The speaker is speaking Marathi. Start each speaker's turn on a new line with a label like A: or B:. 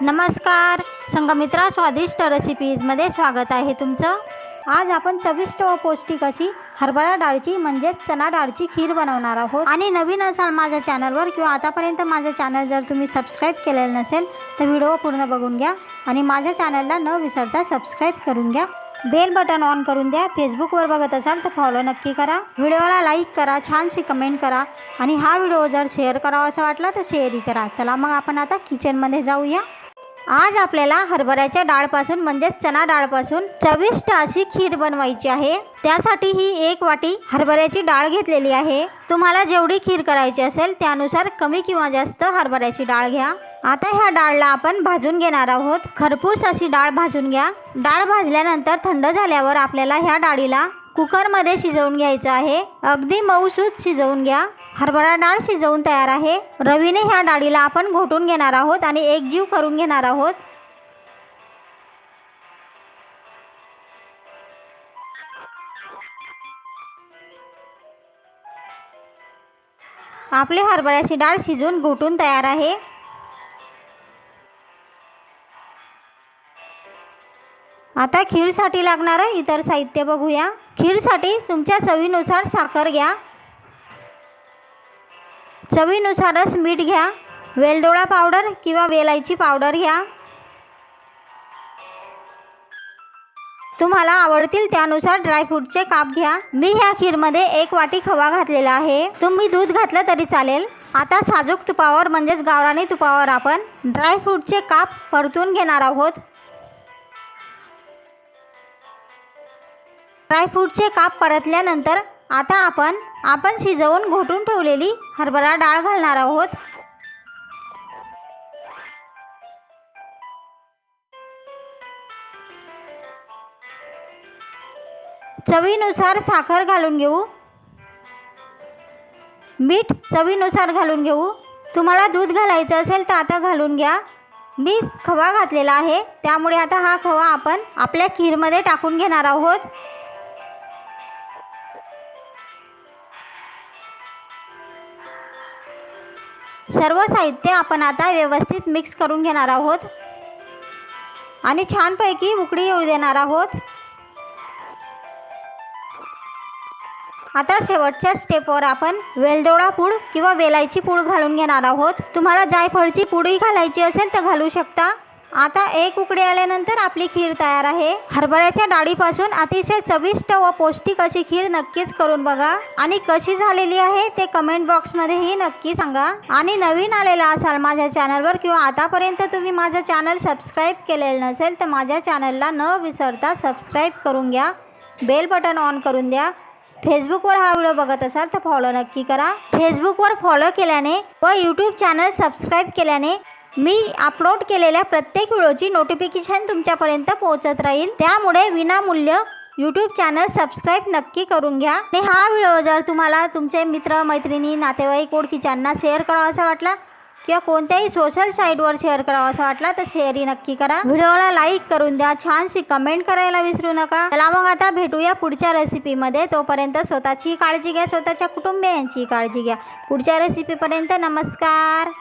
A: नमस्कार संगमित्रा स्वादिष्ट रेसिपीजमध्ये स्वागत आहे तुमचं। आज आपण चविष्ट व पौष्टिक अशी हरभरा डाळीची म्हणजेच चना डाळीची खीर बनवणार आहोत। आणि नवीन असाल माझ्या चॅनलवर किंवा आतापर्यंत माझे चॅनल जर तुम्ही सबस्क्राईब केलेलं नसेल तर व्हिडिओ पूर्ण बघून घ्या आणि माझ्या चॅनलला न विसरता सबस्क्राईब करून घ्या। बेल बटन ऑन करून द्या। फेसबुकवर बघत असाल तर फॉलो नक्की करा। व्हिडिओला लाईक करा, छानशी कमेंट करा आणि हा व्हिडिओ जर शेअर करावा असं वाटला तर शेअरही करा। चला मग आपण आता किचनमध्ये जाऊया। आज आपल्याला हरभऱ्याच्या डाळपासून म्हणजेच चना डाळपासून चविष्ट अशी खीर बनवायची आहे। त्यासाठी ही 1 वाटी हरभऱ्याची डाळ घेतलेली आहे। तुम्हाला जेवढी खीर करायची असेल त्यानुसार कमी किंवा जास्त हरभऱ्याची डाळ घ्या। आता ह्या डाळला आपण भाजून घेणार आहोत। खरपूस अशी डाळ भाजून घ्या। डाळ भाजल्यानंतर थंड झाल्यावर आपल्याला ह्या डाळीला कुकरमध्ये शिजवून घ्यायचं आहे। अगदी मऊसूत शिजवून घ्या। हरभरा डाळ शिजवून तयार आहे। रवीने ह्या डाळीला आपण घोटून घेणार आहोत आणि एकजीव करून घेणार आहोत। आपली हरभऱ्याची डाळ शिजून घोटून तयार आहे। आता खीरसाठी लागणारं इतर साहित्य बघूया। खीरसाठी तुमच्या चवीनुसार साखर घ्या। चवीनुसारच मीठ घ्या। वेलदोडा पावडर किंवा वेलायची पावडर घ्या। तुम्हाला आवडतील त्यानुसार ड्रायफ्रूटचे काप घ्या। मी ह्या खीरमध्ये 1 वाटी खवा घातलेला आहे। तुम्ही दूध घातलं तरी चालेल। आता साजूक तुपावर म्हणजेच गावरानी तुपावर आपण ड्रायफ्रूटचे काप परतून घेणार आहोत। ड्रायफ्रूटचे काप परतल्यानंतर आता आपण शिजवून घोटून ठेवलेली हरभरा डाळ घालणार आहोत। चवीनुसार साखर घालून घेऊ। मीठ चवीनुसार घालून घेऊ। तुम्हाला दूध घालायचं असेल तर आता घालून घ्या। मी खवा घातलेला आहे त्यामुळे आता हा खवा आपण आपल्या खीरमध्ये टाकून घेणार आहोत। सर्व साहित्य आपण आता व्यवस्थित मिक्स करून घेणार आहोत आणि छानपैकी उकळी येऊ देणार आहोत। आता शेवटच्या स्टेपवर आपण वेलदोडा पूड किंवा वेलायची पूड घालून घेणार आहोत। तुम्हाला जायफळची पूडही घालायची असेल तर घालू शकता। आता 1 उकळी आल्यानंतर आपली खीर तयार आहे। हरभऱ्याच्या डाळीपासून अतिशय चविष्ट व पौष्टिक अशी खीर नक्कीच करून बघा आणि कशी झालेली आहे ते कमेंट बॉक्समध्येही नक्की सांगा। आणि नवीन आलेला असाल माझ्या चॅनलवर किंवा आतापर्यंत तुम्ही माझं चॅनल सबस्क्राईब केलेलं नसेल तर माझ्या चॅनलला न विसरता सबस्क्राईब करून घ्या। बेल बटन ऑन करून द्या। फेसबुकवर हा व्हिडिओ बघत असाल तर फॉलो नक्की करा। फेसबुकवर फॉलो केल्याने व यूट्यूब चॅनल सबस्क्राईब केल्याने मी अपलोड केलेल्या प्रत्येक व्हिडिओची नोटिफिकेशन तुमच्यापर्यंत पोहोचत राहील। त्यामुळे विनामूल्य यूट्यूब चॅनल सबस्क्राईब नक्की करून घ्या। आणि हा व्हिडिओ जर तुम्हाला तुमचे मित्र मैत्रिणी नातेवाईक ओळखीच्यांना शेअर करावासा वाटला किंवा कोणत्याही सोशल साईटवर शेअर करावासा वाटला तर शेअरही नक्की करा। व्हिडिओला लाईक करून द्या। छानशी कमेंट करायला विसरू नका। चला मग आता भेटूया पुढच्या रेसिपीमध्ये। तोपर्यंत स्वतःची काळजी घ्या, स्वतःच्या कुटुंबियांची काळजी घ्या। पुढच्या रेसिपीपर्यंत नमस्कार।